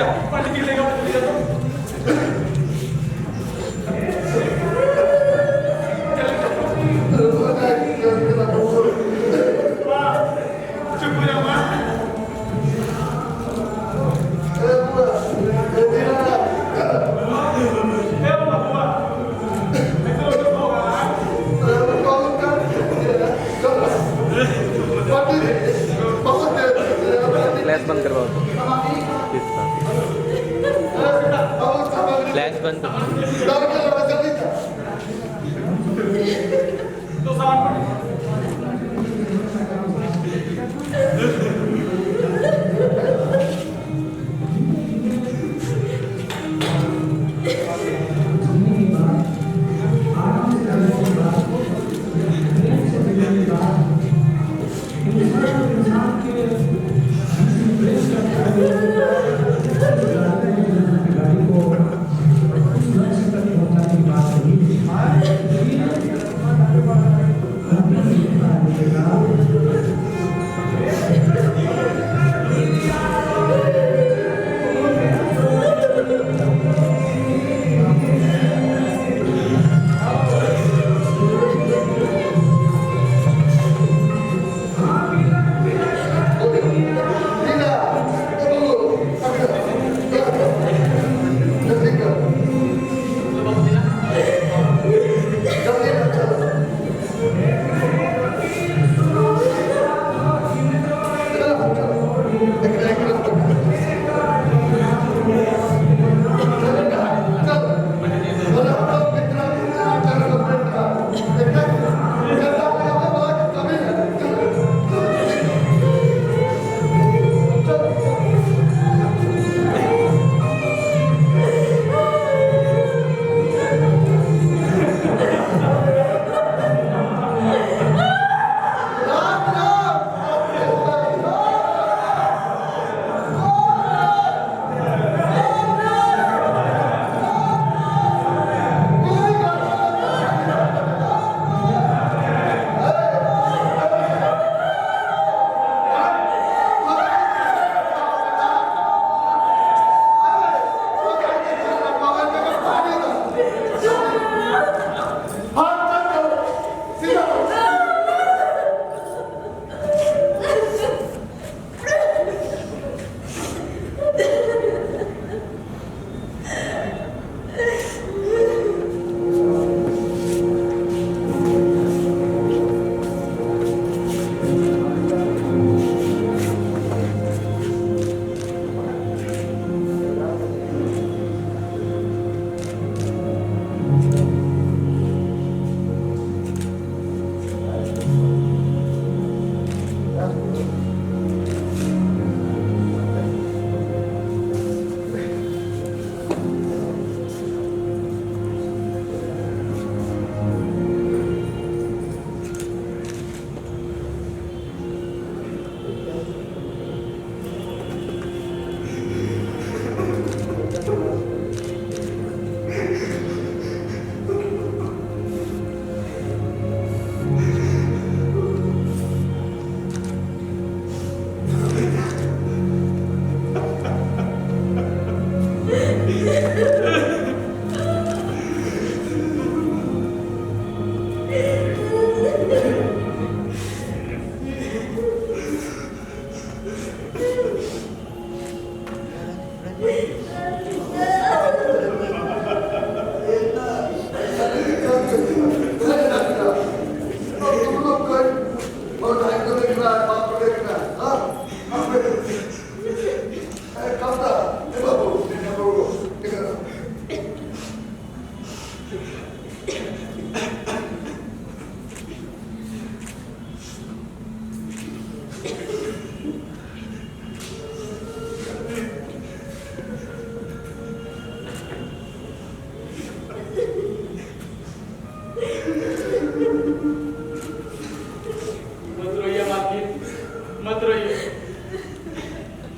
क्या पानी निकलेगा फ्लैश बंद करवाओ तो फ्लैश बंद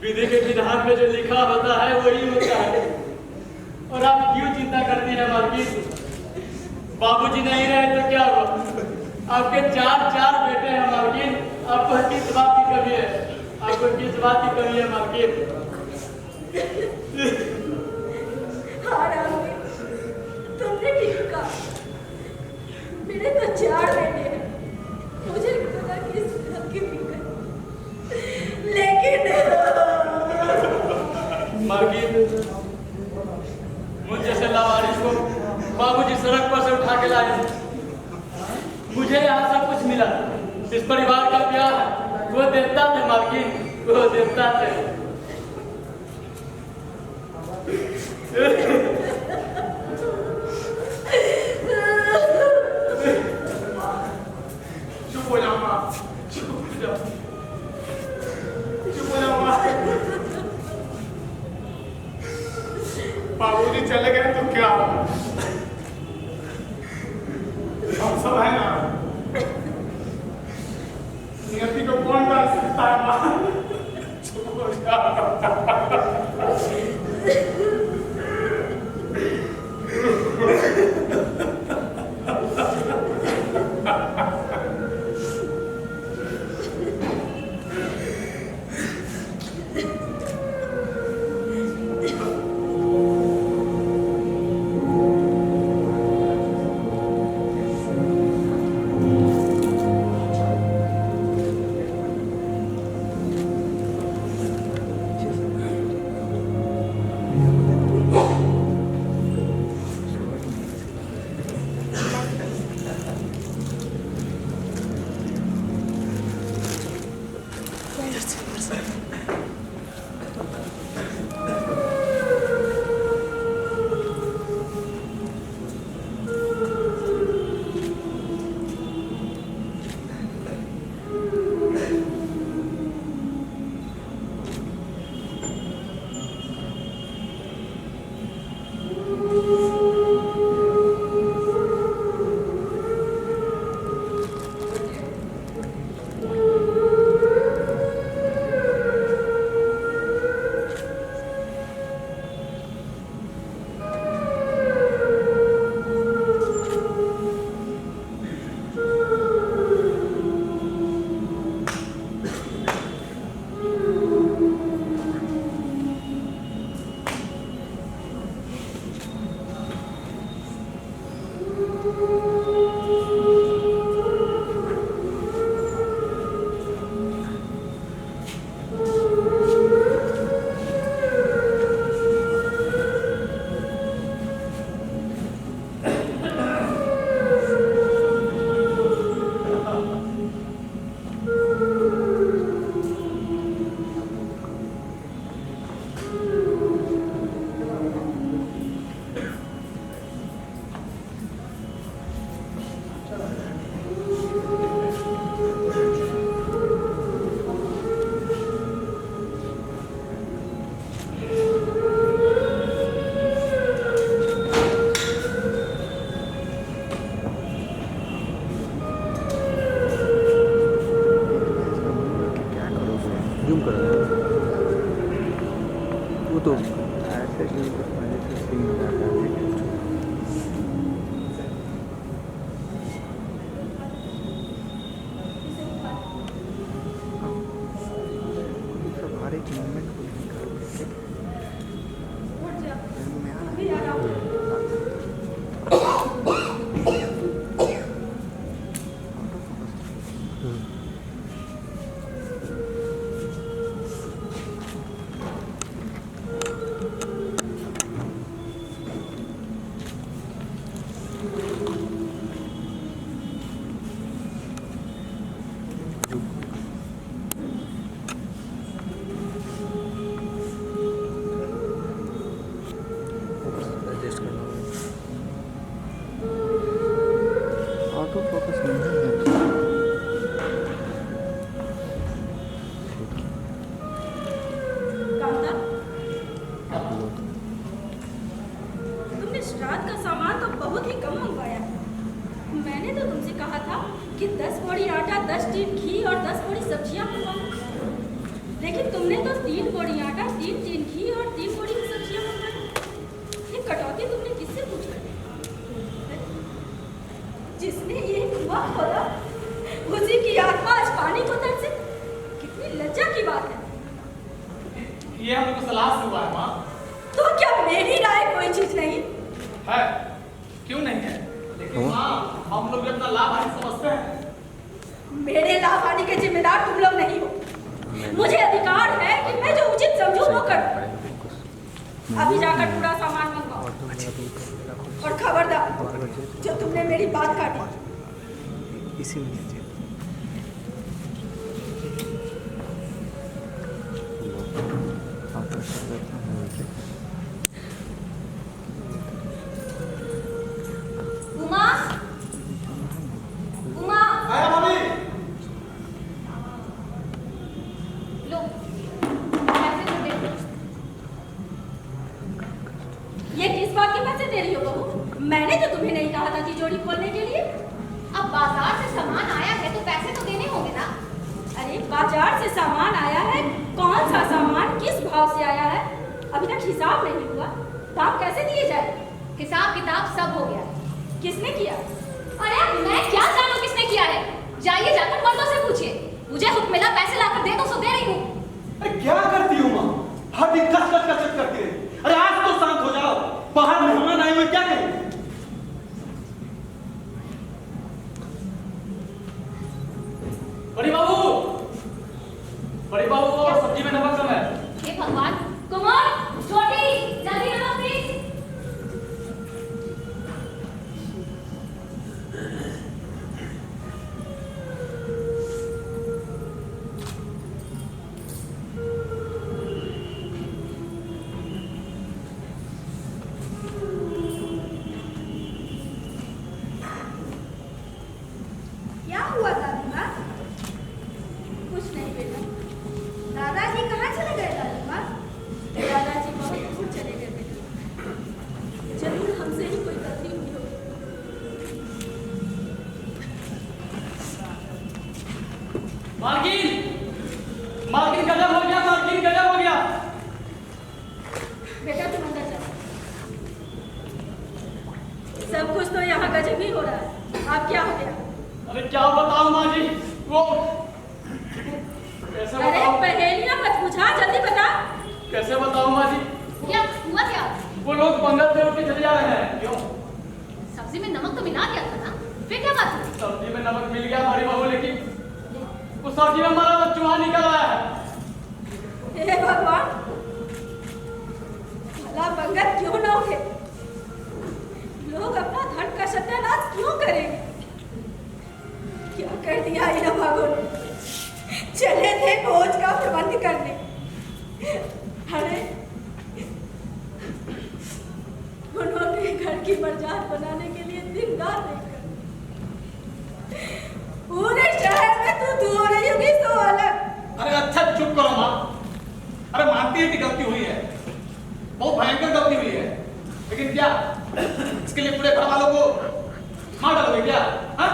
विधि के विधान में जो लिखा होता है वही होता है। और आप क्यों चिंता करती हैं मालकिन? बाबूजी नहीं रहे तो क्या हुआ? आपके चार बेटे हैं मालकिन। आपको किस बात की कमी है? आपको किस बात की कमी है मालकिन? हाँ रामवीर, तुमने ठीक कहा। मेरे तो 4 बेटे हैं। मुझे खुदा की इस की फिक्र, लेकिन मालकिन, मुझ जैसे लावारिस को बाबूजी सड़क पर से उठा के लाए। मुझे यहाँ सब कुछ मिला। इस परिवार का प्यार वो देवता थे मालकिन, वो देवता थे। चुप हो जाओ माँ, चुप हो जाओ, चुप हो जाओ माँ। बाबूजी चले गए तो क्या होगा? हम सब है ना, नियति को कौन डाल सकता है माँ? चुप हो जाओ। जूम करो वो तो ऐसे ही पहले से सीन आता है। सब हर एक मोमेंट को उठ जा, में आ अभी आ रहा हूँ। एडजस्ट करना ऑटो फोकस नहीं है। कांता, तुमने श्राद्ध का सामान तो बहुत ही कम मंगवाया है। मैंने तो तुमसे कहा था कि 10 बोरी आटा, 10 टीन घी और 10 बोरी सब्जियां मंगवाओ, लेकिन तुमने तो 3 बोरी आटा, 3 टीन घी और 3 बोरी सब्जियां मंगवाई। ये कटौती तुमने किससे पूछा? जिसने ये कुआं खोदा उसी की आत्मा आज पानी को तरसे। कितनी लज्जा की बात है। ये हमको सलाह से हुआ है माँ। हम लोग भी अपना लाभ हानि समझते हैं। मेरे लाभ हानि के जिम्मेदार तुम लोग नहीं हो। मुझे अधिकार है कि मैं जो उचित समझूं वो करूं। अभी जाकर पूरा सामान मंगवाओ और खबरदार जो तुमने मेरी बात काटी। इसी में लीजिए। उमा, उमा, आया भाभी। लो पैसे तो दे दो। ये किस बात के पैसे दे रही हो बहू? मैंने तो तुम्हें नहीं कहा था तिजोरी खोलने के लिए। अब बाजार से सामान आया है तो पैसे तो देने होंगे ना। अरे बाजार से सामान आया है, कौन सा सामान किस भाव से आया है अभी तक हिसाब नहीं हुआ। दाम कैसे दिए जाए? हिसाब किताब सब हो गया है। किसने किया? अरे मैं क्या जानूं किसने किया है? जाइए जाकर मर्दों से पूछिए। मुझे हुक्म मिला पैसे लाकर दे दो सो दे रही हूँ। अरे क्या करती हो माँ? हर दिन कस कस कस करती रही। अरे आज तो शांत हो जाओ, बाहर मेहमान आए हुए क्या करें? बड़ी बाबू, बड़ी बाबू और सब्जी में नमक कम है। हे भगवान, कुमार, छोटी, जल्दी नमक प्लीज। क्या हुआ दादी माँ? कुछ नहीं बेटा। दादाजी कहाँ चले गए दादी माँ? दादाजी बहुत दूर चले गए बेटा। जरूर हमसे ही कोई गलती हुई हो। मालकिन, मालकिन गजब हो गया, मालकिन गजब हो गया। बेटा तुम अंदर जाओ। सब कुछ तो यहाँ गजब ही हो रहा है। आप क्या हो गया? अरे क्या बताऊं माँ जी, वो कैसे अरे बताऊं? पहेलियाँ मत पूछा, जल्दी बता। कैसे बताऊं माँ जी? क्या हुआ क्या? वो लोग बंगल से उठ के चले जा रहे हैं। क्यों? सब्जी में नमक तो मिला दिया था ना, फिर क्या बात हुई? सब्जी में नमक मिल गया बड़ी बहू, लेकिन उस सब्जी में हमारा वो चूहा निकल आया है। हे भगवान, भला बंगल क्यों ना उठे? लोग अपना धन का सत्यानाश क्यों करेंगे? क्या कर दिया ये भागो ने? चले थे भोज का प्रबंध करने। अरे उन्होंने घर की बरजात बनाने के लिए दिन रात एक कर पूरे शहर में तू हो रही होगी तो अलग। अरे अच्छा चुप करो माँ। अरे मानती है कि गलती हुई है, बहुत भयंकर गलती हुई है, लेकिन क्या इसके लिए पूरे घर वालों को मार डालोगे क्या? हाँ?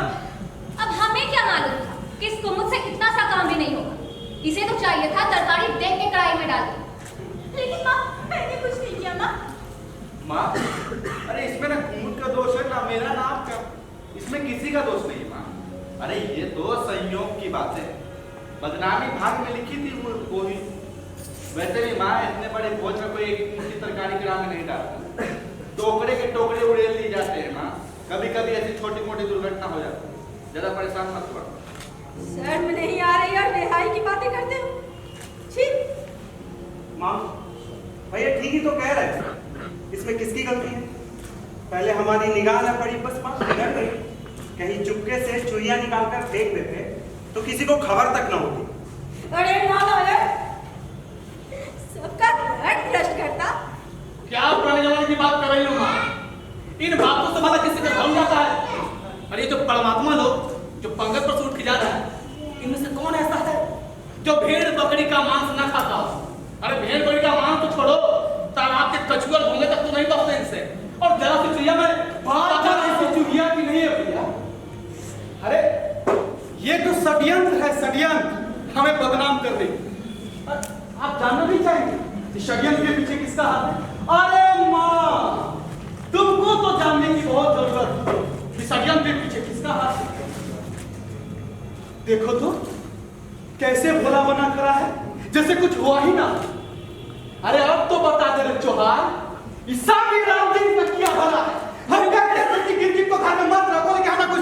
अब हमें क्या मालूम था कि इसको मुझसे इतना सा काम भी नहीं होगा। इसे तो चाहिए था तरकारी देख के कढ़ाई में डाल दो। लेकिन माँ मैंने कुछ नहीं किया माँ। माँ, अरे इसमें ना कुमुद का दोष है ना मेरा ना आपका। इसमें किसी का दोष नहीं है माँ। अरे ये तो संयोग की बात है, बदनामी भाग में लिखी थी वो ही। वैसे भी माँ इतने बड़े भोज में कोई एक मुट्ठी तरकारी गिरा में नहीं डालता। टोकरे के टोकरे उड़ेल ली जाते हैं माँ। कभी कभी ऐसी छोटी मोटी दुर्घटना हो जाती है, ज्यादा परेशान मत करो। शर्म नहीं आ रही और बेहाई की बातें करते हो? छी। माँ, भैया ठीक ही तो कह रहे हैं। इसमें किसकी गलती है? पहले हमारी निगाह न पड़ी, बस बात बिगड़ गई। कहीं चुपके से चुईया निकाल कर फेंक देते तो किसी को खबर तक न होती। अरे नालायक, सबका धन भ्रष्ट करता। क्या पुराने जमाने की बात कर रही हो माँ? इन बातों से भला किसी का धर्म जाता है? अरे जो परमात्मा लोग जो पंगत पर से उठ के जा रहा है, इनमें से कौन ऐसा है जो भेड़ बकरी का मांस न खाता हो? अरे भेड़ बकरी का मांस तो छोड़ो, तालाब के कछुआ घोंगे तक तो नहीं बचते इनसे। और जरा सी चुहिया में बात ऐसी चुहिया की नहीं है भैया। अरे ये तो षड्यंत्र है, षड्यंत्र हमें बदनाम कर रही। आप जानना भी चाहेंगे कि षड्यंत्र के पीछे किसका हाथ है? अरे माँ, तुमको तो जानने की बहुत जरूरत है कि षड्यंत्र के पीछे किसका हाथ है। देखो तो कैसे भोला बना खड़ा है, जैसे कुछ हुआ ही ना। अरे अब तो बता दे रे चौहान, ईसा की राम दिन तक किया भला है। हम कहते हैं कि गिरगिट को घर में मत रखो, लेकिन हमें कोई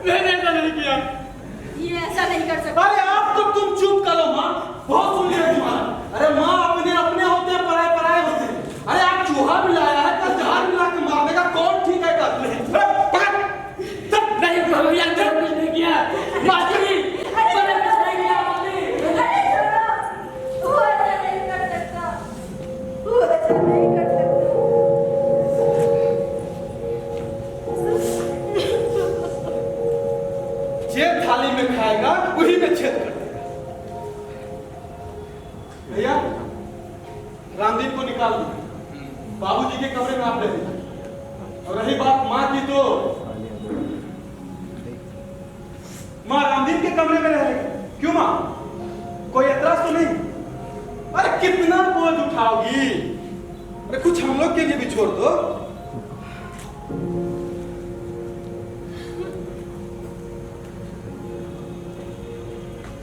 मैंने ऐसा नहीं किया। ये ऐसा नहीं कर सकता। अरे आप तो तुम चुप करो माँ, बहुत सुन लिया तुम्हारा। अरे माँ अपने अपने होते हैं, पराए पराए होते हैं। अरे आप चूहा भी लाया है, कल जहर मिला के मारने का कौन ठीक है कर? नहीं भैया, मैंने कुछ नहीं किया। मास्टरी, मैंने कुछ नहीं किया मास्टरी। अरे छोड़ो, वो ऐसा नहीं कर सकता, वो ऐसा नहीं कर सकता। जे थाली में खाएगा वही में छेद कर देगा। भैया रामदीप को निकाल दीजिए, बाबूजी के कमरे में आप ले दीजिए। और रही बात माँ की, तो माँ रामदीप के कमरे में रहेगी। क्यों माँ, कोई एतराज तो नहीं? अरे कितना बोझ उठाओगी? अरे कुछ हम लोग के लिए भी छोड़ दो।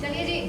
चलिए जी।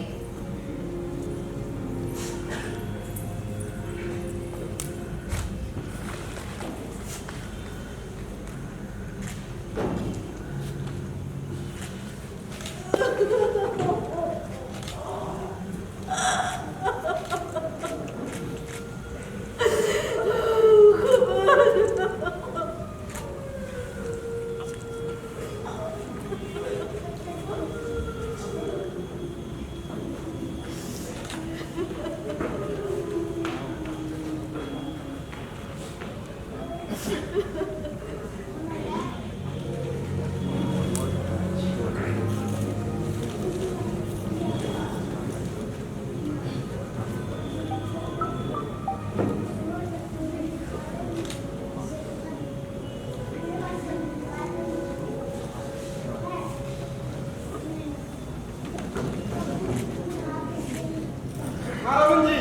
रावण जी,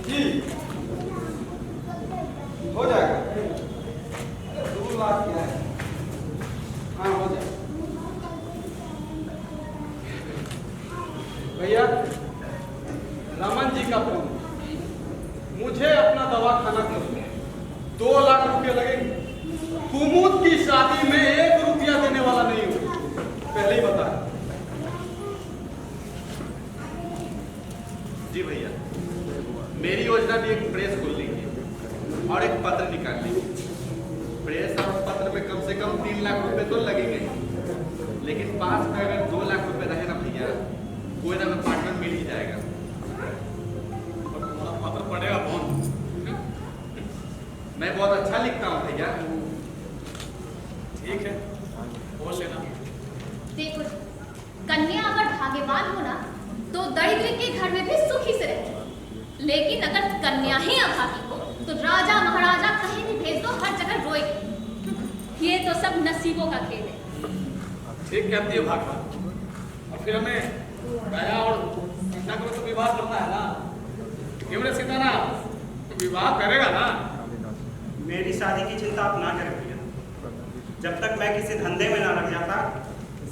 जी हो जाएगा। 2 लाख क्या है? हाँ हो जाएगा भैया। रमन जी का फोन, मुझे अपना दवाखाना खोलना, 2 लाख रुपया लगेंगे। कुमुद की शादी में 1 रुपया देने वाला नहीं हूँ, पहले ही बता। जी भैया, मेरी योजना भी एक प्रेस खोल लीजिए और एक पत्र निकाल लीजिए। प्रेस और पत्र में कम से कम 3 लाख रुपए तो लगेंगे, लेकिन पास में अगर 2 लाख रुपए रहे ना भैया, कोई ना अपार्टमेंट मिल ही जाएगा। और तुम्हारा पत्र पड़ेगा कौन? मैं बहुत अच्छा लिखता हूँ भैया। ठीक है, बोल लेना। देखो, कन्या अगर भाग्यवान हो ना तो दरिद्र के घर में भी सुखी से रहेगी। लेकिन अगर कन्या ही अभागी हो तो राजा महाराजा कहीं भी भेज दो, हर जगह रोएगी। ये तो सब नसीबों का खेल है। ठीक कहती है भगवान। और फिर हमें दया और सीता को तो विवाह करना है ना? क्यों रे सीता ना, तो विवाह करेगा ना? मेरी शादी की चिंता आप ना करें भैया। जब तक मैं किसी धंधे में ना लग जाता,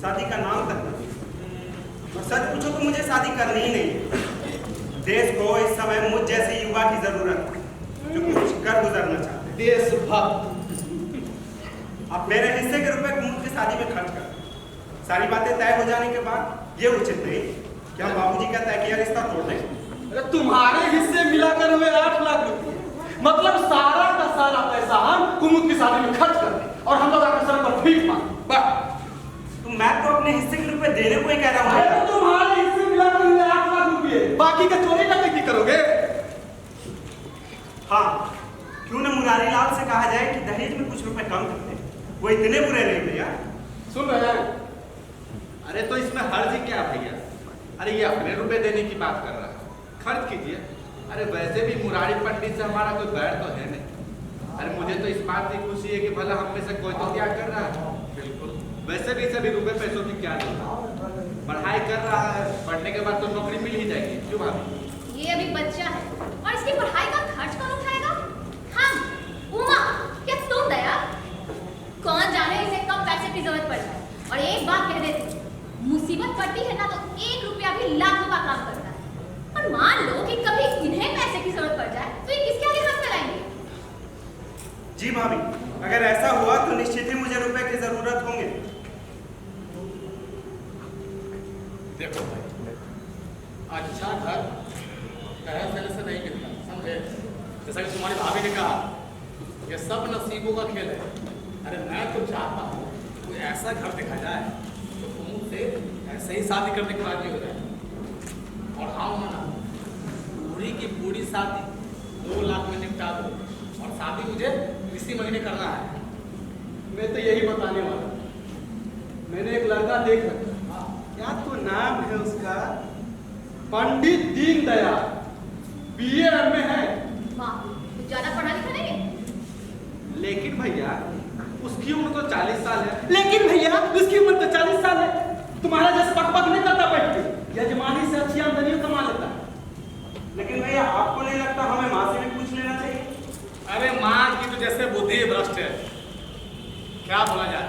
शादी का नाम तक ना। और सच पूछो तो मुझे शादी करनी ही नहीं है। देश को इस समय मुझ जैसे युवा की जरूरत है जो कुछ कर गुजरना चाहते हैं। देशभक्त। आप मेरे हिस्से के रुपए कुमुद की शादी में खर्च कर। सारी बातें तय हो जाने के बाद ये उचित नहीं कि हम बाबूजी का तय किया रिश्ता तोड़ दें। अरे तुम्हारे हिस्से मिलाकर हुए 8 लाख रुपए, मतलब सारा का सारा पैसा हम कुमुद की शादी में खर्च कर दें और हम लोग आपके सर पर भीख मांगे। तो मैं तो अपने हिस्से के रुपए देने को ही कह रहा हूँ। अरे तुम्हारे हिस्से मिलाकर हुए 8 लाख रुपए, बाकी का चोरी करने की करोगे? हाँ, क्यों न मुरारी लाल से कहा जाए कि दहेज में कुछ रुपए कम कर दे। वो इतने बुरे नहीं भैया। सुन रहे हैं? अरे तो इसमें हर्ज क्या भैया? अरे ये अपने रुपए देने की बात कर रहा है, खर्च कीजिए। अरे वैसे भी मुरारी पंडित से हमारा कोई बैर तो है नहीं। अरे मुझे तो इस बात की खुशी है कि भला हम में से कोई तो त्याग कर रहा है। बिल्कुल। वैसे भी सभी रुपए पैसों की क्या जरूरत? पढ़ाई कर रहा है, पढ़ने के बाद तो नौकरी मिल ही जाएगी। क्यों भाभी? ये अभी बच्चा है और इसकी पढ़ाई का खर्च कौन उठाएगा? हम, उमा, क्या तुम दया? कौन जाने इसे कब पैसे की जरूरत पड़ जाए। और एक बात कह देती, मुसीबत पड़ती है ना तो 1 रुपया भी लाखों का काम करता है। और मान लो कि कभी इन्हें पैसे की जरूरत पड़ जाए तो ये किसके आगे हाथ फैलाएंगे? जी भाभी, अगर ऐसा हुआ तो निश्चित ही मुझे रुपए की जरूरत होंगे। ऐसा घर देखा जाए तो कुमुद से ऐसे ही शादी करने के बाद ही हो जाए। और हाँ माना, पूरी की पूरी शादी 2 लाख में निपटा दो, और शादी मुझे इसी महीने करना है। मैं तो यही बताने वाला। मैंने एक लड़का देख रखा, क्या तो नाम है उसका, पंडित दीनदयाल, BA में है। वाह, कुछ ज्यादा पढ़ा लिखा नहीं है। लेकिन भैया उसकी उम्र तो 40 साल है। लेकिन भैया उसकी उम्र तो 40 साल है। तुम्हारा जैसे पक नहीं करता बैठ के, यजमानी से अच्छी आमदनी कमा लेता है। लेकिन भैया आपको नहीं लगता हमें माँ से भी पूछ लेना चाहिए? अरे माँ की तो जैसे बुद्धि भ्रष्ट है, क्या बोला जाए,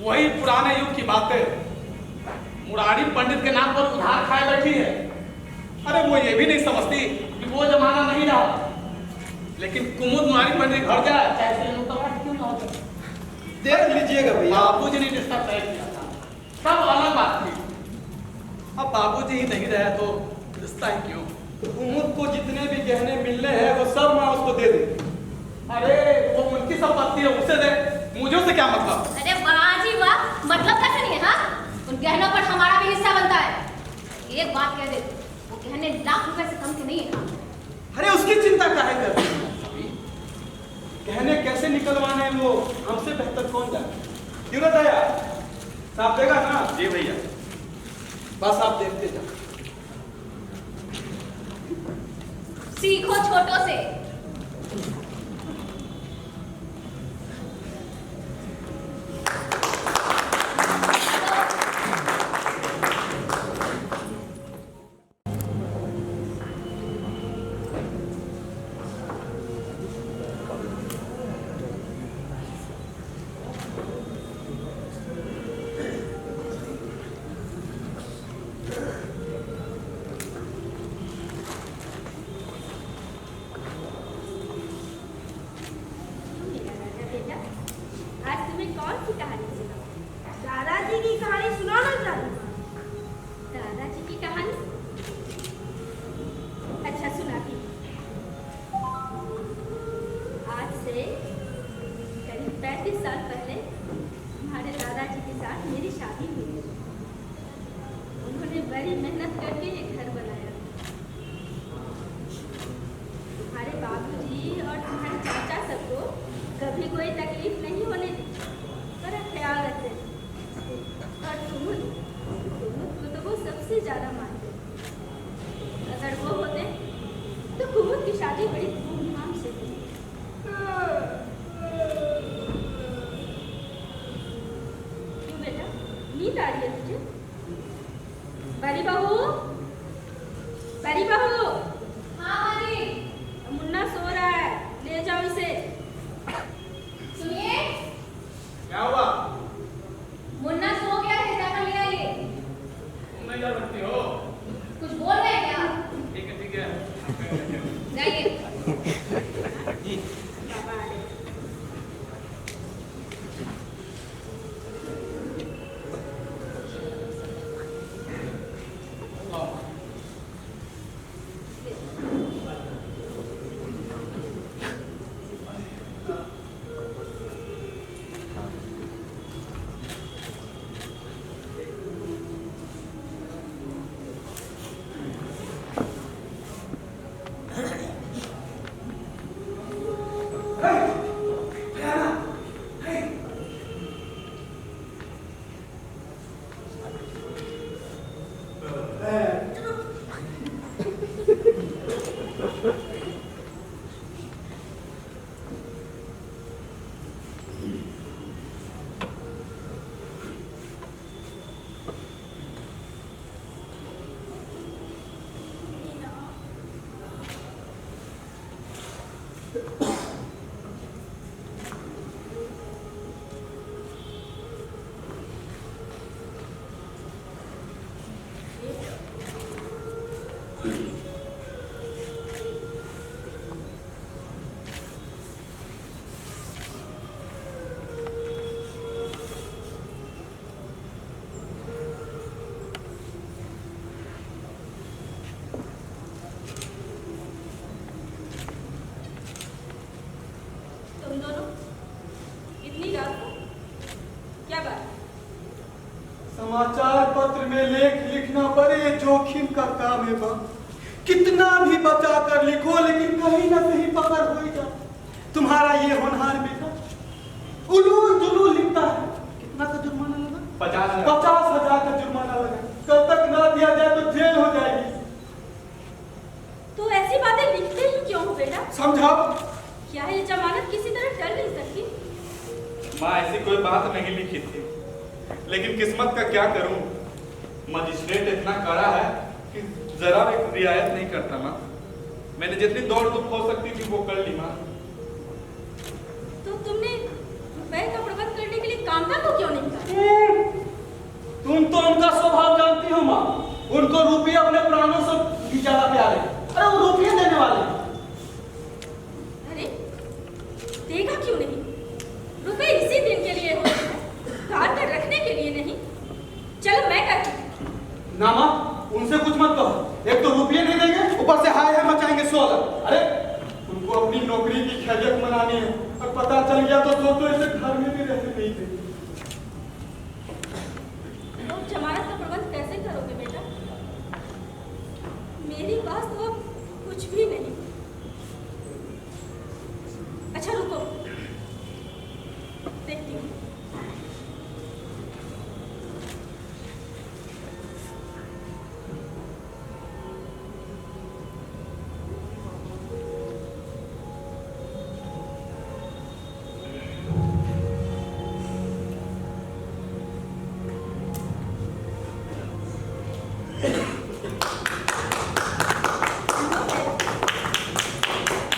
वही पुराने युग की बातें। मुरारी पंडित के नाम पर उधार खाए बैठी है। अरे वो ये भी नहीं समझती कि वो जमाना नहीं रहा। लेकिन कुमुद मुरारी पंडित घर जाए, चाहे क्यों ना हो, देख लीजिएगा भैया। बाबूजी ने रिश्ता तय किया था, सब अलग बात थी। अब बाबूजी ही नहीं रहे तो रिश्ता ही क्यों। कुमुद को जितने भी गहने मिलने हैं वो सब माँ उसको दे दे। अरे वो उनकी संपत्ति है, उसे दे, मुझे उससे क्या मतलब। अरे वाह जी वाह, मतलब कैसे नहीं है? हाँ, उन गहनों पर हमारा भी हिस्सा बनता है। एक बात कह दे, वो गहने लाख रुपए से कम के नहीं है। अरे उसकी चिंता काहे करती है? गहने कैसे निकलवाने हैं वो हमसे बेहतर कौन जाने। क्यों ना दया साहब देगा ना? जी भैया। बस आप देखते जाओ। सीखो छोटों से। आज तुम्हें कौन सी कहानी सुनाऊं? दादाजी की कहानी सुनाना चाहूँ। दादाजी की कहानी? अच्छा सुनाती हूँ। आज से करीब 35 साल पहले हमारे दादाजी के साथ मेरी शादी हुई। उन्होंने बड़ी मेहनत करके एक घर बनाया। तुम्हारे बाबूजी और तुम्हारे चाचा सबको कभी कोई तकलीफ नहीं होने दी, बड़ा ख्याल रखते थे। और कुमुद को तो वो सबसे ज्यादा मानते। अगर वो होते तो कुमुद की शादी बड़ी धूमधाम से हुई। क्यों बेटा, नींद आ रही है तुझे? बड़ी बहू, बड़ी बहू। हाँ माली। मुन्ना सो रहा है, ले जाओ इसे। सुनिए, क्या हुआ? मुन्ना सो गया है, जाकर ले आइए। तुम नहीं जा सकती हो? कुछ बोल रहे हैं क्या? ठीक है। जाइए। बाबा आ रहे। समाचार पत्र में लेख लिखना बड़े जोखिम का काम है माँ। कितना भी बचा कर लिखो लेकिन कहीं ना कहीं पकड़ हो ही जाता। तुम्हारा ये होनहार बेटा उलूल जुलूल लिखता है। कितना का जुर्माना लगा? 50,000 का जुर्माना लगा। कल तक ना दिया जाए तो जेल हो जाएगी। तो ऐसी बातें लिखते ही क्यों हो बेटा? समझाओ। क्या ये जमानत किसी तरह टल नहीं सकती? माँ ऐसी कोई बात नहीं लिखी थी, लेकिन किस्मत का क्या करूं। मजिस्ट्रेट इतना कड़ा है कि जरा भी रियायत नहीं करता माँ। मैंने जितनी दौड़ धूप हो सकती थी वो कर ली माँ। तो तुमने रुपए का प्रबंध करने के लिए कामता को क्यों नहीं कहा? तुम तो उनका स्वभाव जानती हो माँ। उनको रुपये अपने प्राणों से भी ज्यादा प्यारे। अरे वो रुपये देने वाले। अरे देगा क्यों नहीं? रुपए इसी दिन के लिए होते हैं, घर पर रखने के लिए नहीं। चलो मैं करती हूँ। ना माँ, उनसे कुछ मत कहो। एक तो रुपये नहीं देंगे, ऊपर से हाय हाय मचाएंगे 16। अरे उनको अपनी नौकरी की खैरियत मनानी है और पता चल गया तो सोचो ऐसे घर में भी रहते नहीं थे। तो जमानत का प्रबंध कैसे करोगे बेटा? मेरी पास तो अब कुछ भी नहीं। अच्छा रुको, देखती हूँ।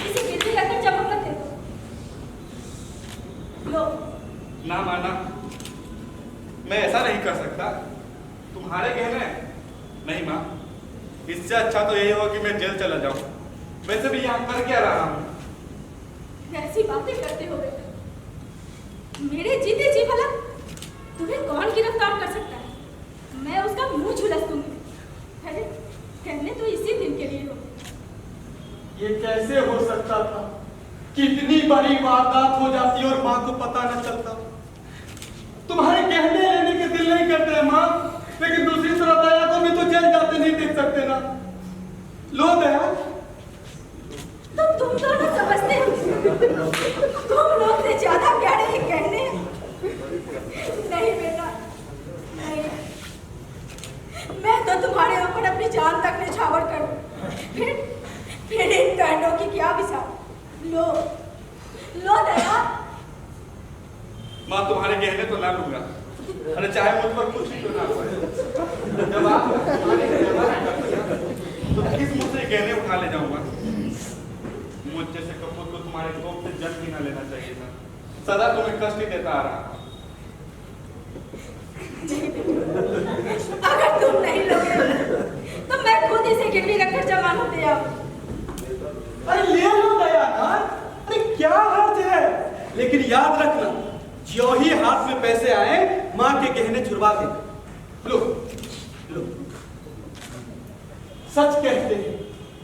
इसे गिरवी रखकर जमानत दे दो। लो। ना माना, मैं ऐसा नहीं कर सकता। तुम्हारे गहने नहीं माँ। इससे अच्छा तो यही होगा कि मैं जेल चला जाऊं। वैसे भी यहाँ कर क्या रहा हूँ। ऐसी बातें करते हो बेटा? मेरे जीते जी भला तुम्हें कौन गिरफ्तार कर सकता है? मैं उसका मुंह झुलस दूंगी। अरे कहने तो इसी दिन के लिए हो। ये कैसे हो सकता था? कितनी बड़ी वारदात हो जाती और माँ को पता न चलता। तुम्हारे कहने लेने के दिल नहीं करते हैं माँ, लेकिन दूसरी तरफ दया को भी तो जेल जाते नहीं देख सकते ना। लो दया। तो तुम दोनों समझते हो तुम लोग से ज्यादा प्यारे ये कहने हैं। नहीं बेटा नहीं, मैं तो तुम्हारे ऊपर अपनी जान तक निछावर कर दूं। फिर इन कांडों की क्या विसार। लो लो दया। माँ तुम्हारे गहने तो ना लूंगा। अरे चाहे मुझ पर कुछ भी ना पड़े। जब आप तुम्हारे व्यवहार करते हैं तो किस मुंह से गहने उठा ले जाऊंगा। मुझ जैसे कपूर को तुम्हारे कोप से जन्म भी ना लेना चाहिए था। सदा तुम्हें कष्ट ही देता आ रहा। अगर तुम नहीं लोगे तो मैं खुद इसे गिरवी रखकर जमानत दे आऊं। अरे ले लो दया ना। अरे क्या हर्ज है? लेकिन याद रखना, जो ही हाथ में पैसे आए माँ के गहने छुड़वा दे। लो लो। सच कहते हैं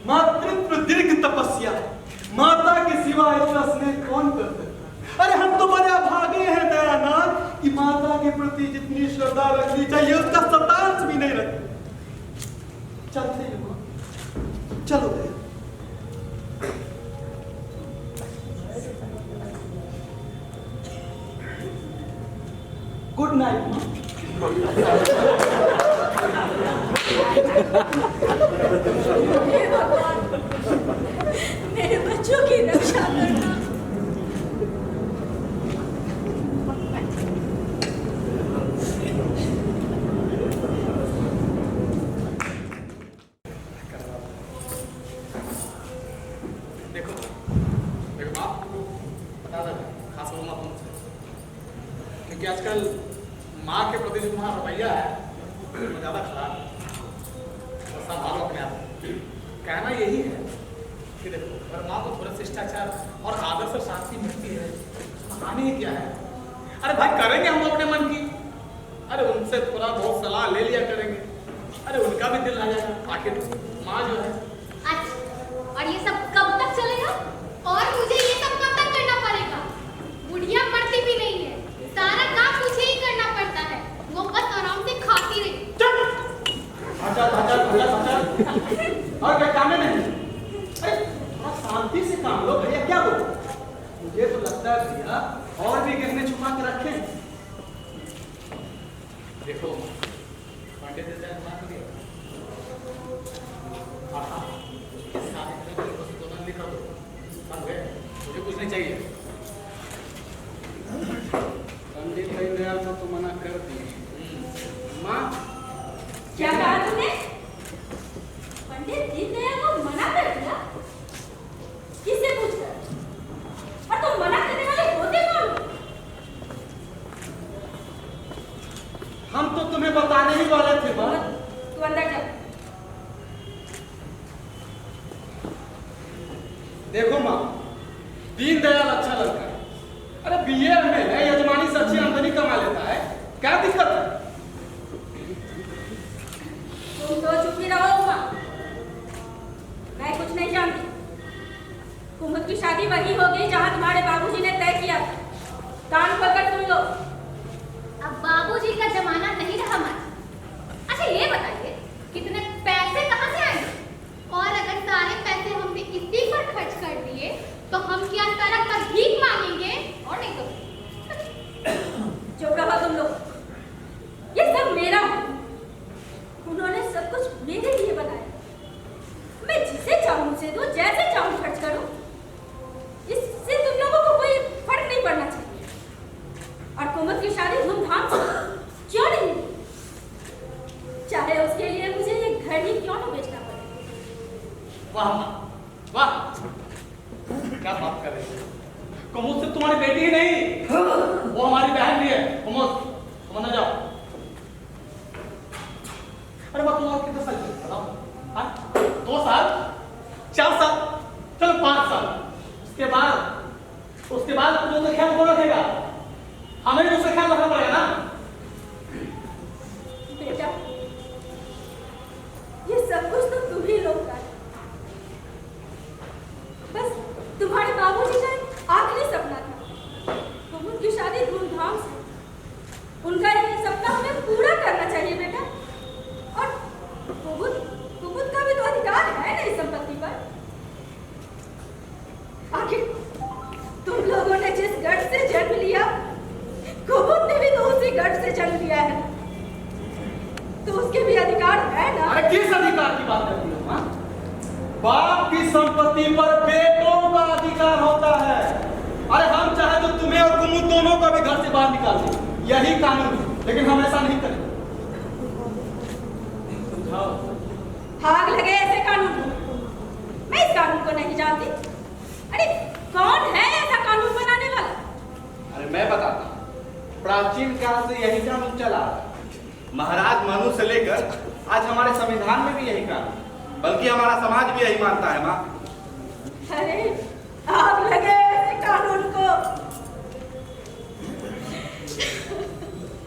मातृत्व दीर्घ तपस्या है। माता के सिवा इतना स्नेह कौन कर सकता? अरे हम तो बड़े अभागे हैं दयानाथ कि माता के प्रति जितनी श्रद्धा रखनी चाहिए उसका शतांश भी नहीं रखते। चलते हैं माँ, चलो दया। गुड नाइट माँ। हे भगवान, मेरे बच्चों की रक्षा करना। देखो देखो बाप बता दे खास लोग मत मुझसे, क्योंकि आजकल माँ के प्रति जो तुम्हारा रवैया है वो ज़्यादा खराब है। तो संभालो अपने आप को। कहना यही है कि देखो अगर माँ को थोड़ा शिष्टाचार और आदर से शांति मिलती है तो हानि ही क्या है। अरे भाई करेंगे हम अपने मन की, अरे उनसे थोड़ा बहुत सलाह ले लिया करेंगे, अरे उनका भी दिल आ जाएगा। आखिर माँ जो है। अच्छा, और ये सब कब तक चलेगा? और मुझे ये सब कब तक करना पड़ेगा? बुढ़िया मरती भी नहीं है, सारा काम मुझे ही करना पड़ता है। वो बस आराम से खा कर दी। माँ क्या कहा तुमने? पंडित दीनदयाल को मना कर दिया? किससे पूछकर? और तुम मना करने वाले होते कौन? हम तो तुम्हें बताने ही वाले थे माँ। तू अंदर जा। देखो माँ, दीनदयाल अच्छा लड़का है। अरे बीए में है, यजमानी से अच्छी आमदनी कमा लेता है, क्या दिक्कत है? तुम तो चुप ही रहो उमा। मैं कुछ नहीं जानती। कुमुद की शादी वही होगी जहाँ तुम्हारे बाबूजी ने तय किया था। कान पकड़ सुन लो। अब बाबूजी का जमाना नहीं रहा मत। अच्छा ये बताइए, कितने पैसे कहाँ से आएंगे? और अगर सारे पैसे हमने इसी पर खर्च कर दिए तो हम क्या सड़क पर भीख मांगेंगे? और नहीं तो चुप रहो तुम लोग। ये सब मेरा है। उन्होंने सब कुछ मेरे लिए बनाया। मैं जिसे चाहूं उसे दूं, जैसे चाहूं खर्च करूं। इससे तुम लोगों को कोई फर्क नहीं पड़ना चाहिए। और कुमुद की शादी धूमधाम से क्यों नहीं हुई? चाहे उसके लिए मुझे ये घर ही क्यों न बेचना पड़े। वाह वाह, क्या बात कर रही है? कुमुद से तुम्हारी बेटी ही नहीं, वो हमारी बहन भी है। कुमुद, तुम ना जाओ। अरे बात तुम्हारा कितना साल की बताओ? हाँ? 2 साल, 4 साल, चलो 5 साल। उसके बाद तुम तो ख्याल कौन रखेगा? हमें भी उसका ख्याल रखना पड़ेगा ना। बेटा, ये सब कुछ तो तुम ही लोग का है। बस तुम्हारे बाबूजी का एक आखिरी सपना था, कुमुद की शादी धूमधाम से। उनका ये सपना हमें पूरा करना चाहिए बेटा। और कुमुद का भी तो अधिकार है ना इस संपत्ति पर। आखिर तुम लोगों ने जिस गढ़ से जन्म लिया, कुमुद ने भी तो उसी गढ़ से जन्म लिया है, तो उसके भी अधिकार है ना। अरे किस अधिकार की बात करती हो माँ? बाप की संपत्ति पर बेटों का अधिकार होता है। अरे हम चाहे तो तुम्हें और कुमुद दोनों को भी घर से बाहर निकाल दें, यही कानून है। लेकिन हम ऐसा नहीं करेंगे। आग लगे ऐसे कानून को। मैं इस कानून को नहीं जानती। अरे कौन है ऐसा कानून बनाने वाला? अरे मैं बताता हूँ, प्राचीन काल से यही कानून चला आ रहा है। महाराज मनु से लेकर आज हमारे संविधान में भी यही कानून, बल्कि हमारा समाज भी यही मानता है माँ। अरे आग लगे ऐसे कानून को।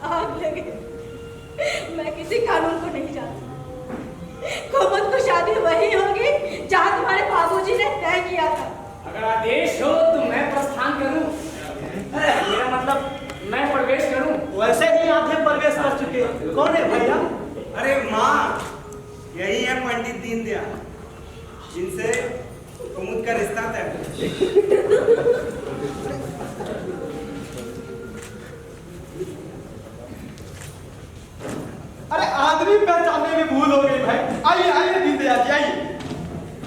आग लगे। मैं किसी कानून को नहीं जानती। कुमुद को शादी वही होगी जहाँ तुम्हारे बाबूजी ने तय किया था। अगर आदेश हो तो मैं प्रस्थान करूं। मेरा मतलब मैं प्रवेश करूं। वैसे ही आधे प्रवेश कर चुके। कौन है भैया? अरे माँ, यही है पंडित दीनदयाल, जिनसे कुमुद का रिश्ता तय। अरे आदमी पहचानने में भूल हो गई भाई। आइए आइए दीनदयाल जी, आइए।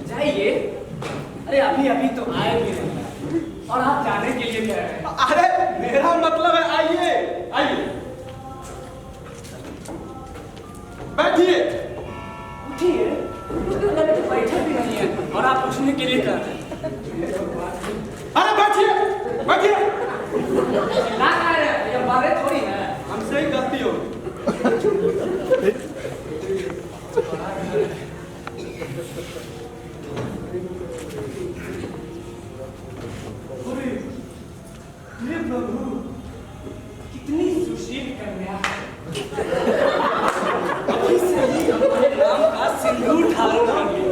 जाइए। अरे अभी अभी तो आए भी नहीं और आप जाने के लिए कह रहे हैं। अरे मेरा मतलब है आइए आइए, बैठिए। उठिए। बैठे भी नहीं है और आप उठने के लिए कह रहे हैं। अरे बैठिए बैठिए। चिल्ला कह रहे हैं, ये बारे थोड़ी है। हमसे ही गलती हो गई। अरे प्रभु, कितनी सुशील कन्या है। अभी से ही हमारे नाम का सिंदूर धारण कर लिया।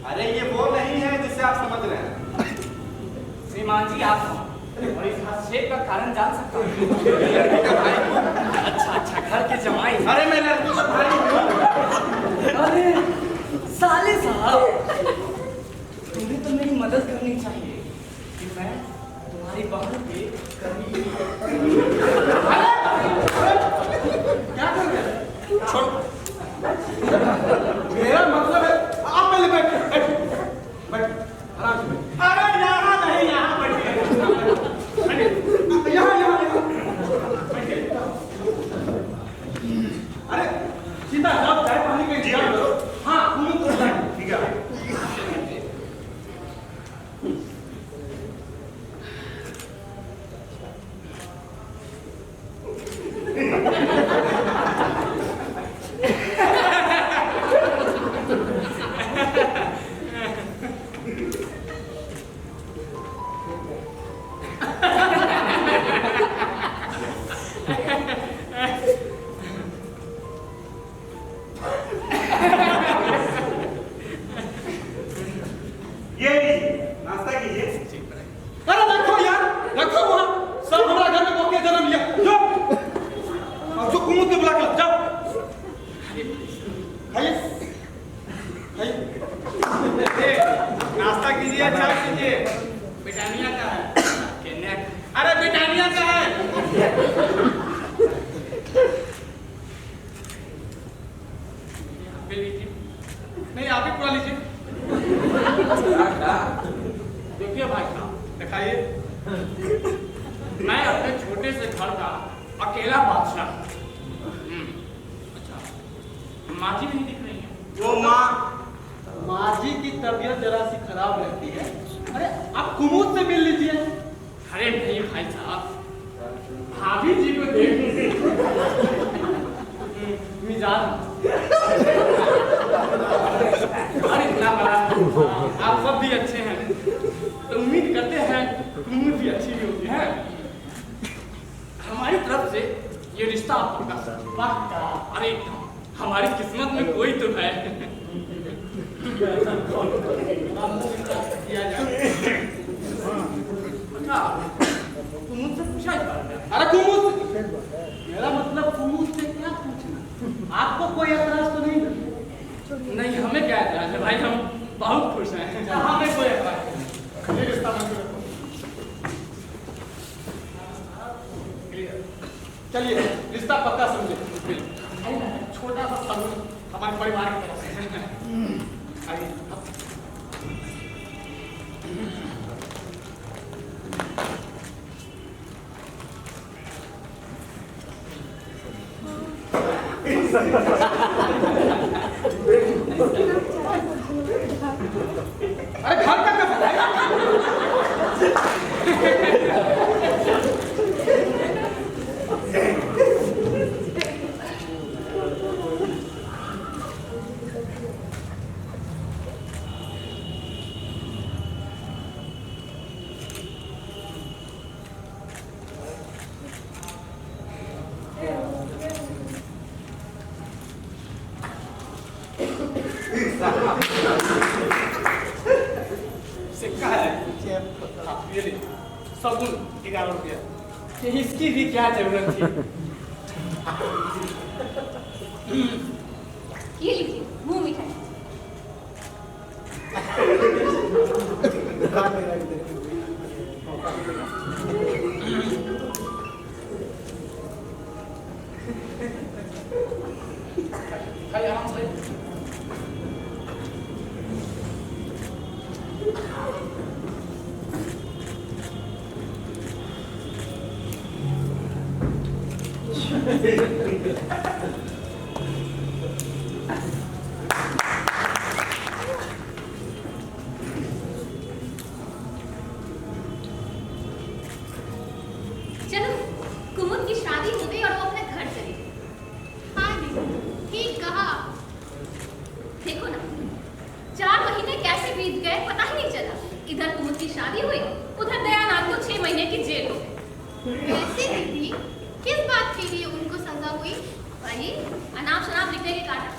अरे ये वो नहीं है जिसे आप समझ रहे हैं। श्रीमान जी, आप और इस हस्तक्षेप का कारण जान सकता हूँ? अच्छा, घर के जमाई। अरे मैं लड़की का भाई हूँ। अरे साले साहब, तुम्हें तो मेरी मदद करनी चाहिए कि मैं तुम्हारी बहू के करीब। क्या कर रहे हैं? छोड़। मेरा मतलब है आप पहले बैठ आराम से बैठ। अरे यहाँ दिखाऊं। दिखाइए। मैं अपने छोटे से घर का अकेला बादशाह हूं। अच्छा, माँ जी नहीं दिख रही है। वो माँ माँ जी की तबीयत जरा सी खराब रहती है। अरे आप कुमुद से मिल लीजिए। अरे नहीं भाई साहब, भाभी जी को देख लीजिए। मिजाज और इतना बड़ा आप सब भी अच्छे हैं, तो उम्मीद करते हैं कुमुद भी अच्छी भी होती है। हमारी तरफ से ये रिश्ता आपका पक्का। अरे हमारी किस्मत में कोई तो है। अच्छा, कुमुद से पूछा इस बारे में? अरे कुमुद से? मेरा मतलब कुमुद से क्या पूछना? आपको कोई एतराज तो नहीं? नहीं, हमें क्या एतराज है भाई, हम बहुत खुश हैं। हमें कोई एतराज नहीं। ये रिश्ता मंजूर रखो। चलिए, रिश्ता पक्का समझे। छोटा सा समूह हमारे परिवार की तरफ से। आइए। अरे घर का कब है? सिक्का है। आप ये लीजिए, साबुन 11 रुपया। इसकी भी क्या जरूरत थी? ये लीजिए मुंह मिठाई। खाइए आराम से। चलो, कुमुद की शादी हो गई और वो अपने घर चली गई। हाँ दीदी, ठीक कहा। देखो ना, 4 महीने कैसे बीत गए पता ही नहीं चला। इधर कुमुद की शादी हुई, उधर दयानंद को 6 महीने की जेल हो गई। वैसे दीदी किस बात के लिए उनको सजा हुई? वही अनाप शनाप लिखने के कारण।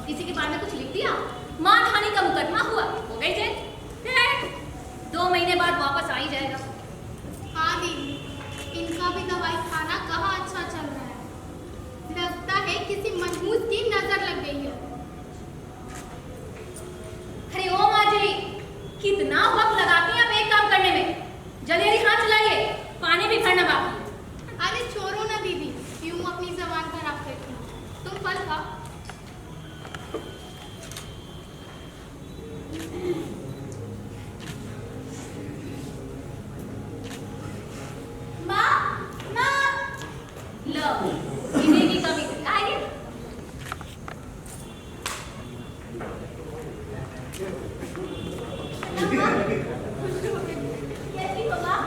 किसी के बारे में कुछ लिख दिया, मानहानि का मुकदमा हुआ, हो गई जेल। फिर 2 महीने बाद वापस आ ही जाएगा। हाँ दीदी, इनका भी दवाई खाना कहाँ अच्छा चल रहा है। लगता है किसी मनहूस की नजर लग गई है। अरे ओ माँ जी, कितना वक्त लगाती हैं आप एक काम करने में? जल्दी हाथ चलाइए, पानी भी भरना बाकी है। अरे छोड़ो ना दीदी, यूं अपनी जबान खराब करती हो। तुम फल खाओ। माँ, माँ, लो, इन्हीं की कमी है। आइए। कैसी हो माँ?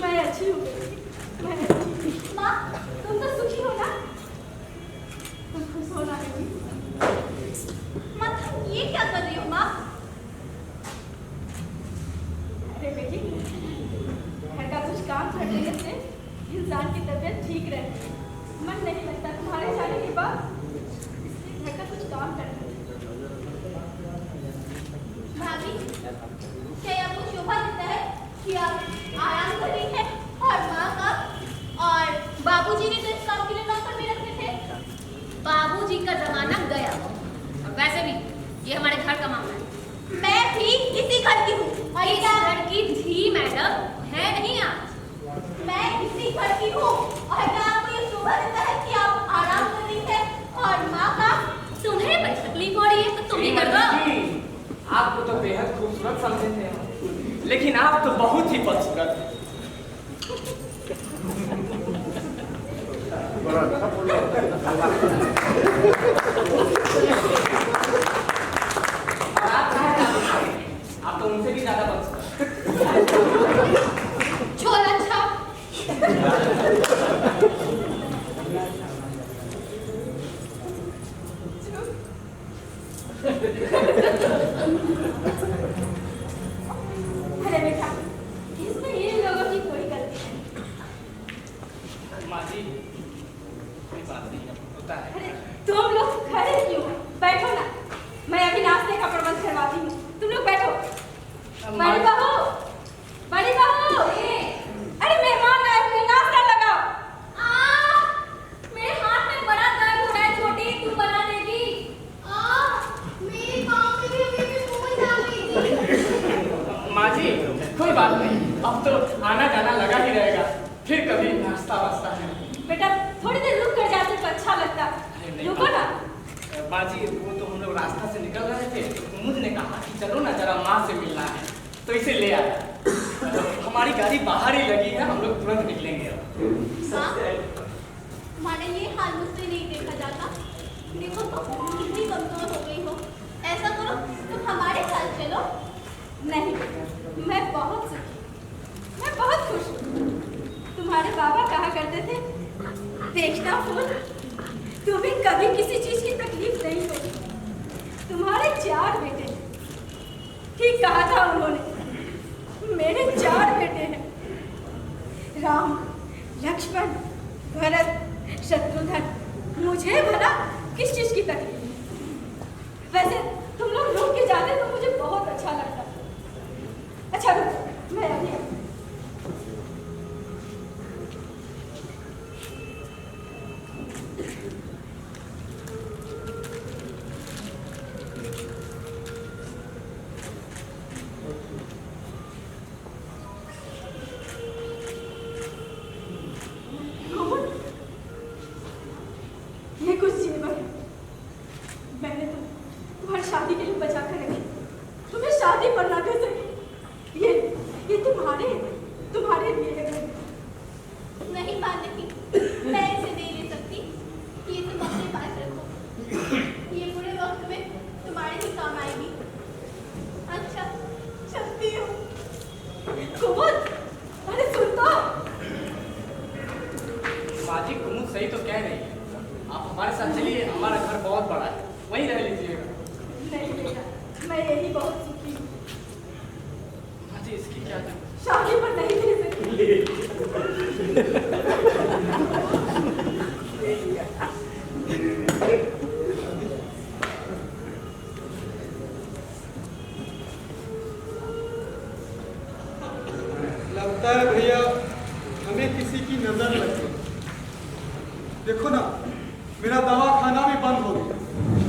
मैं अच्छी हूँ। मैं अच्छी हूँ। माँ, तुम तो सुखी हो ना? तुम खुश हो ना बेटी? माँ, तुम ये क्या कर रही हो माँ? अरे बेटी, घर का कुछ काम कर लेने से इंसान की तबीयत ठीक रहती है। मन नहीं लगता तुम्हारे जाने के बाद, इसलिए घर का कुछ काम करना। भाभी, क्या ये आपको शोभा देता है कि आप आराम कर रही हैं और माँ का और बाबूजी ने तो इस काम के लिए नौकर भी रखे थे। बाबूजी का जमाना गया, और वैसे भी ये हमारे घर का मामला है। मैं भी इसी घर की हूँ और इस घर की थी मैडम, है नहीं आप? मैं इसी घर की हूँ और क्या आपको ये शोभा देता है कि आप आराम कर रही हैं और माँ का तुम्हें बड़ी तकलीफ हो रही है तो तुम ही कर दो। आपको तो बेहद खूबसूरत समझे थे, लेकिन आप तो बहुत ही बदसूरत हैं। आप तो उनसे भी ज्यादा बदसूरत। छोरा छाप। अरे बेटा, इसमें इन लोगों की कोई गलती नहीं। माँ जी, कोई बात नहीं होता है। अरे तुम लोग खड़े क्यों? बैठो ना, मैं अभी नाश्ते का प्रबंध करवाती हूँ। तुम लोग बैठो। बड़ी बहू, बड़ी बहू, अरे मेहमान आए हुए, नाश्ता लगाओ। मेरे हाथ में बड़ा दर्द हो रहा है छोटी, तू बना देगी? मेरे पाँव में भी अभी भी फूल डाल रही थी। माँ जी, कोई बात नहीं, अब तो आना जाना लगा ही रहेगा, फिर कभी नाश्ता वास्ता है। बेटा थोड़ी देर रुक कर जाते तो अच्छा लगता। रुको ना। माँ जी, वो तो हम लोग रास्ता से निकल रहे थे, मुझे ने कहा कि चलो ना जरा माँ से मिलना है, तो इसे ले आया। हमारी गाड़ी बाहर ही लगी है, हम लोग तुरंत निकलेंगे। तुम्हारे ये हाल मुझसे नहीं देखा जाता। देखो तो कितनी कमजोर हो गई हो। ऐसा करो तुम हमारे साथ चलो। नहीं, मैं बहुत सुखी, मैं बहुत खुश हूँ। तुम्हारे बाबा कहा करते थे, देखना फूल, तुम्हें कभी किसी चीज की तकलीफ नहीं होगी। तुम्हारे 4 बेटे, ठीक कहा था उन्होंने, मेरे 4 बेटे हैं, राम, लक्ष्मण, भरत, शत्रुघ्न। मुझे भला किस चीज की तकलीफ? वैसे तुम लोग रुक के जाते तो मुझे बहुत अच्छा लगता। अच्छा रुको, मैं अभी आती हूँ। ये कुछ जेवर है, मैंने तो तुम्हारी शादी के लिए बचा कर रखी, तुम्हें शादी पर ना कर सकी। ये तुम्हारे लिए है। नहीं बात नहीं, मैं इसे नहीं ले सकती। ये तुम अपने पास रखो। ये बुरे वक्त में तुम्हारे ही काम आएगी। अच्छा, चलती हूँ। कुमुद, अरे सुन तो। माँ जी, कुमुद सही तो कह रही है, आप हमारे साथ चलिए, हमारा घर बहुत बड़ा है, वहीं रह लीजिएगा। नहीं बेटा, मैं यही बहुत सुखी हूँ। माँ जी, इसकी क्या करें? शादी पर नहीं दे सकती। लगता है भैया हमें किसी की नजर लगी। देखो ना, मेरा दवा खाना भी बंद हो गया,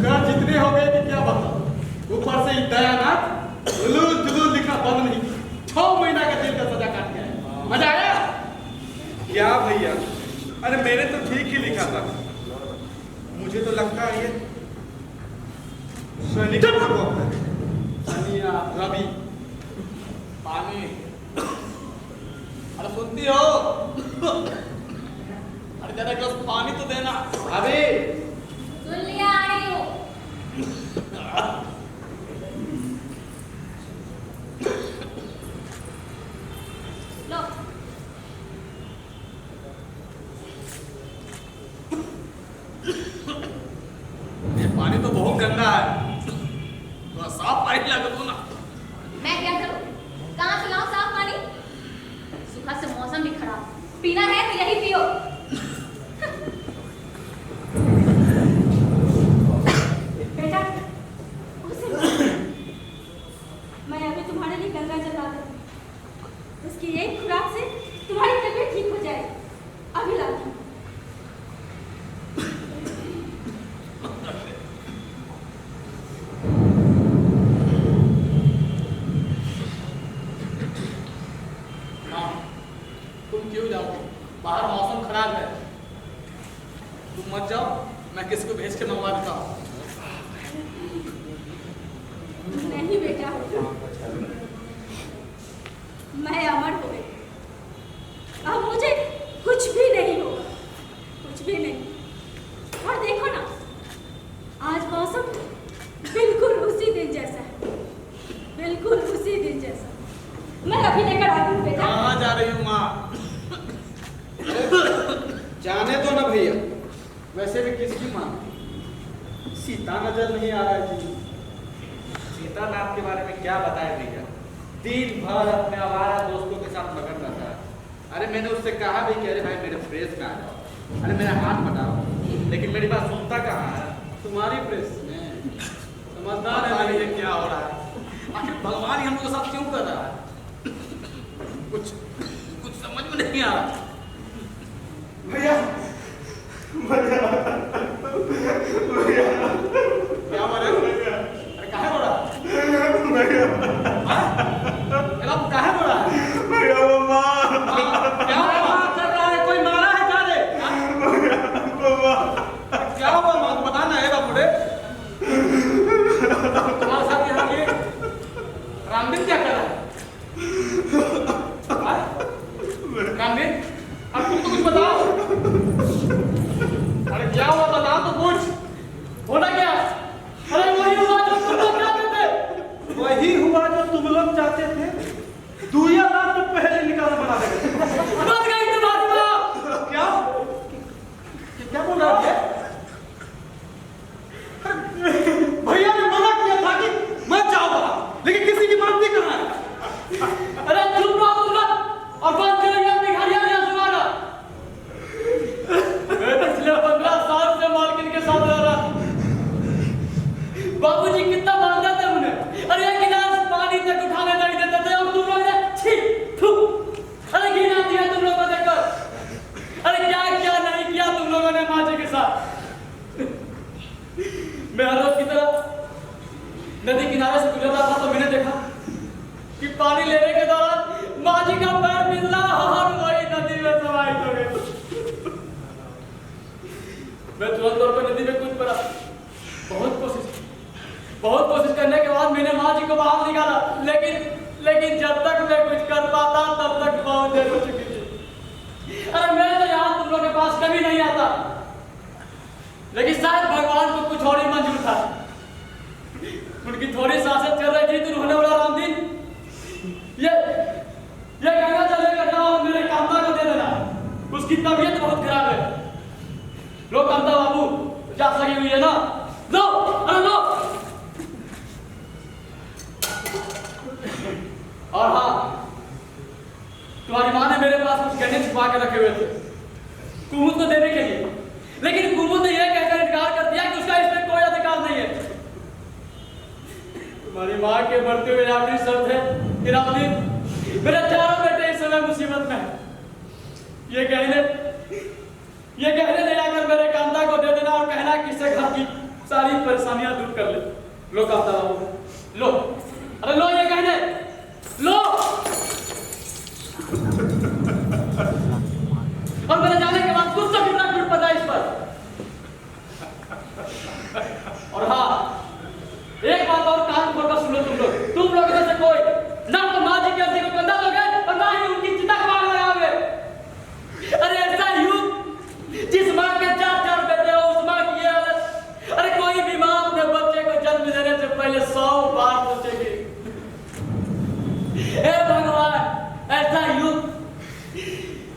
घर जितने हो गए कि क्या बताओ। ऊपर से ही दयानाथ जुलूल जुलूल लिखना बंद नहीं किया, 6 महीना का जेल का सजा काट गया है। मजा आया क्या भैया? अरे मैंने तो ठीक ही लिखा था। मुझे तो लगता है ये सैनिक सनिया रवि पानी, अरे सुनती हो? अरे जरा एक गिलास पानी तो देना। अबे सुन लिया, आ रही हूँ। लो। ये पानी तो बहुत गंदा है, थोड़ा साफ पानी लगा दो ना। मैं क्या करूं? कहाँ से लाऊं साफ पानी? सुबह से मौसम भी खराब, पीना है तो यही पियो। बेटा, उसे मैं अभी तुम्हारे लिए गंगा जल ला देती हूँ। उसकी एक खुराक से तुम्हारी तबीयत ठीक हो जाएगी। अभी लाती हूँ। तुम क्यों जाओ? बाहर मौसम खराब है, तुम मत जाओ, मैं किसको भेज के मंगवा देता हूँ। नहीं बेटा, मैं अमर हो गई। अब मुझे कुछ भी नहीं होगा, कुछ भी नहीं। और देखो ना, आज मौसम बिल्कुल उसी दिन जैसा है, बिल्कुल उसी दिन जैसा। मैं अभी लेकर आती हूँ बेटा। कहाँ जा रही हूँ माँ? जाने दो ना भैया, वैसे भी किसकी माँ? सीता नजर नहीं आ रहा है जी। सीतानाथ के बारे में क्या बताए भैया? दिन भर अपने आवारा दोस्तों के साथ मगन रहता है। अरे मैंने उससे कहा भी कि अरे भाई मेरे प्रेस में आ जाओ, अरे मेरा हाथ बटाओ, लेकिन मेरी बात सुनता कहाँ है? तुम्हारी प्रेस में समझदार है भाई, ये क्या हो रहा है? आखिर भगवान ही हम लोग के साथ क्यों कर रहा है? कुछ समझ में नहीं आ रहा। भैया भैया क्या हो रहा है? अरे काहे हो रहा है? भैया काहे हो रहा है? भैया मम्मा क्या बात कर रहा है? कोई मारा है क्या रे? मम्मा क्या हुआ माँ? बताना है बाबू रे। तुम्हारे साथ यहाँ ये रामदीन क्या कर रहा है? रामदीन, अब तुम तो कुछ बताओ। अरे क्या हुआ बताओ तो कुछ। होना क्या? अरे वही हुआ जो तुम लोग चाहते थे। वही हुआ जो तुम लोग चाहते थे। दुनिया रात तो पहले निकाल बना देगा। बच गई तुम्हारी माँ। क्या क्या बोल रहा है? भैया ने मना किया था कि मत जाओ, लेकिन किसी की मानती कहाँ है? अरे चुप रहो तुम लोग और बंद करो ये अपनी घड़ियां नहीं सुनाना। मैं पिछले 15 साल से मालकिन के साथ रह रहा हूँ। बाबूजी कितना मानते थे उन्हें। अरे एक गिलास पानी तक उठाने नहीं देते थे और तुम लोग ने छी थू। अरे घिना दिया तुम लोगों ने देखकर। अरे क्या क्या नहीं किया तुम लोगों ने माँ जी के साथ। मैं हर रोज की तरह नदी किनारे से गुजर रहा था तो मैंने देखा कि पानी लेने के दौरान माँ जी का पैर फिसला और वही नदी में समाहित हो गई। मैं तुरंत तौर पर नदी में कूद पड़ा। बहुत कोशिश करने के बाद मैंने माँ जी को बाहर निकाला, लेकिन जब तक मैं कुछ कर पाता तब तक बहुत देर हो चुकी थी। अरे मैं तो यहाँ तुम लोग के पास कभी नहीं आता, लेकिन शायद भगवान को कुछ और ही मंजूर था। उनकी थोड़ी सांसें चल रही थी तो उन्होंने बोला रामदीन ये गंगा जल लेकर जाओ और मेरे कांता को दे देना, उसकी तबीयत बहुत खराब है। लो कांता बाबू, जा सकी हुई है ना, लो अरे लो। और हाँ, तुम्हारी माँ ने मेरे पास कुछ गहने छुपा के रखे हुए थे कुमुद को देने के लिए, लेकिन कुमुद ने यह कहकर इनकार कर दिया कि उसका इसमें कोई अधिकार नहीं है। तुम्हारी माँ के मरते हुए आखिरी शब्द है कि रामदीन, मेरे चारों बेटे इस समय मुसीबत में हैं। ये गहने ले जाकर मेरे कांता को दे देना और कहना कि इससे घर की सारी परेशानियां दूर कर ले। लो कांता बाबू, लो, अरे लो ये गहने, लो। और मेरे जाने के बाद कुछ तो कितना टूट पड़ा इस पर। और हाँ, एक बात और कान खोलकर सुनो तुम लोग में से कोई ना तो माँ जी की अर्जी को कंधा दोगे और ना ही उनकी चिता को आग लगाओगे। अरे ऐसा युग जिस माँ के 4 बेटे हो उस माँ की ये हालत। अरे कोई भी माँ अपने बच्चे को जन्म देने से पहले 100 बार सोचेगी। हे भगवान, ऐसा युग,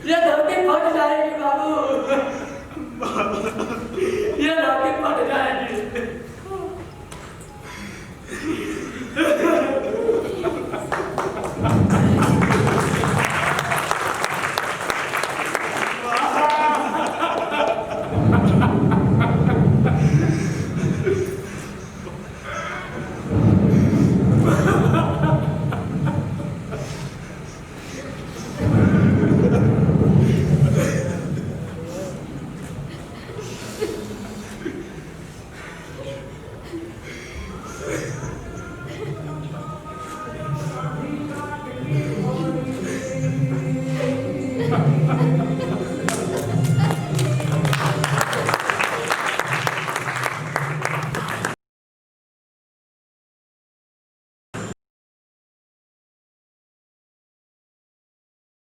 ये धरती फट जाएगी बाबू, ये धरती फट जाएगी।